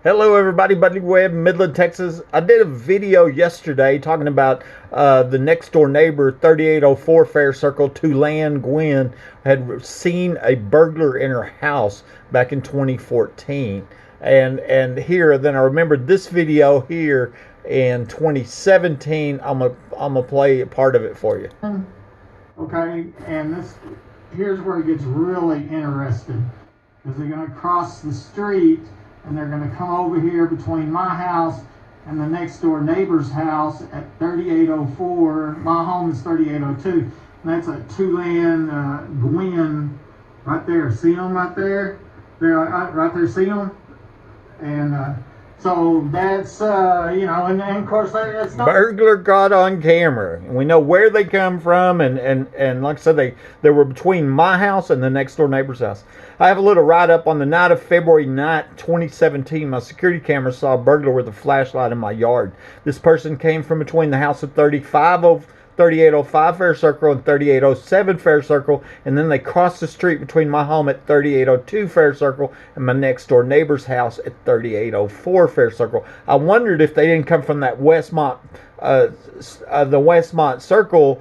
Hello everybody, Buddy Webb, Midland, Texas. I did a video yesterday talking about the next door neighbor, 3804 Faircircle, Tulan Nguyen, had seen a burglar in her house back in 2014. And here, then I remembered this video here in 2017. I'm gonna play a part of it for you. Okay, and here's where it gets really interesting, because they're going to cross the street and they're going to come over here between my house and the next door neighbor's house at 3804. My home is 3802, and that's a Tulan Nguyen right there. See them right there? They're right there. See them? And so that's and of course that's not Burglar caught on camera. And we know where they come from, and like I said, they were between my house and the next door neighbor's house. I have a little write-up on the night of February 9th, 2017. My security camera saw a burglar with a flashlight in my yard. This person came from between the house of 3805 Faircircle and 3807 Faircircle, and then they crossed the street between my home at 3802 Faircircle and my next door neighbor's house at 3804 Faircircle. I wondered if they didn't come from that the Westmont Circle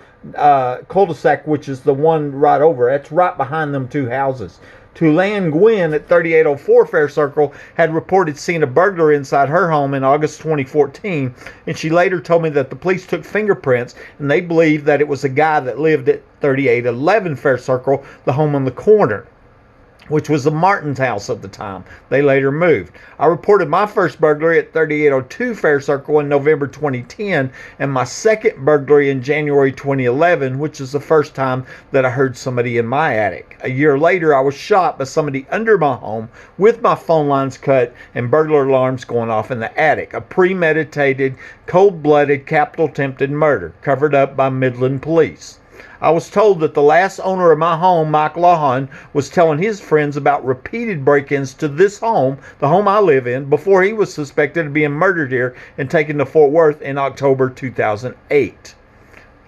cul-de-sac, which is the one right over. That's right behind them two houses. Tulan Nguyen at 3804 Faircircle had reported seeing a burglar inside her home in August 2014, and she later told me that the police took fingerprints and they believed that it was a guy that lived at 3811 Faircircle, the home on the corner, which was the Martin's house at the time. They later moved. I reported my first burglary at 3802 Faircircle in November 2010 and my second burglary in January 2011, which is the first time that I heard somebody in my attic. A year later, I was shot by somebody under my home with my phone lines cut and burglar alarms going off in the attic. A premeditated, cold-blooded, capital-attempted murder covered up by Midland police. I was told that the last owner of my home, Mike Lahan, was telling his friends about repeated break-ins to this home, the home I live in, before he was suspected of being murdered here and taken to Fort Worth in October 2008.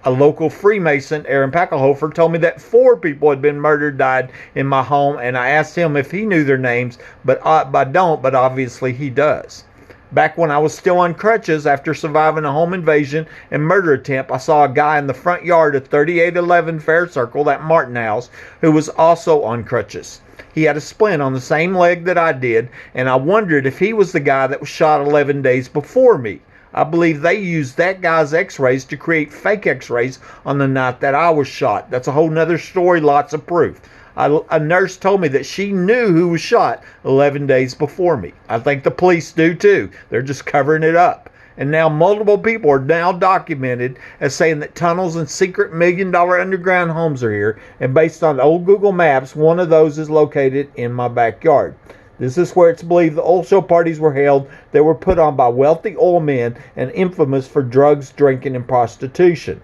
A local Freemason, Aaron Packelhofer, told me that 4 people had been murdered, died in my home, and I asked him if he knew their names, but I don't, but obviously he does. Back when I was still on crutches after surviving a home invasion and murder attempt, I saw a guy in the front yard of 3811 Faircircle, that Martin house, who was also on crutches. He had a splint on the same leg that I did, and I wondered if he was the guy that was shot 11 days before me. I believe they used that guy's x-rays to create fake x-rays on the night that I was shot. That's a whole nother story, lots of proof. A nurse told me that she knew who was shot 11 days before me. I think the police do too. They're just covering it up. And now multiple people are now documented as saying that tunnels and secret $1-million underground homes are here. And based on old Google Maps, one of those is located in my backyard. This is where it's believed the oil show parties were held that were put on by wealthy oil men and infamous for drugs, drinking, and prostitution.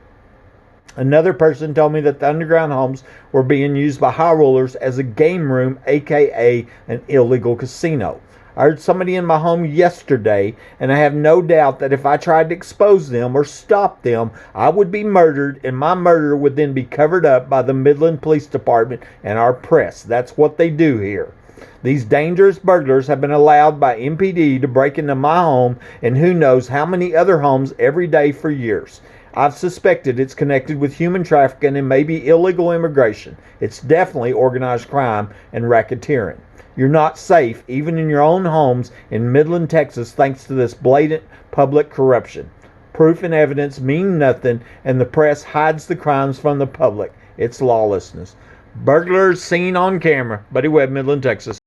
Another person told me that the underground homes were being used by high rollers as a game room, aka an illegal casino. I heard somebody in my home yesterday, and I have no doubt that if I tried to expose them or stop them, I would be murdered, and my murder would then be covered up by the Midland Police Department and our press. That's what they do here. These dangerous burglars have been allowed by MPD to break into my home and who knows how many other homes every day for years. I've suspected it's connected with human trafficking and maybe illegal immigration. It's definitely organized crime and racketeering. You're not safe, even in your own homes in Midland, Texas, thanks to this blatant public corruption. Proof and evidence mean nothing, and the press hides the crimes from the public. It's lawlessness. Burglars seen on camera. Buddy Webb, Midland, Texas.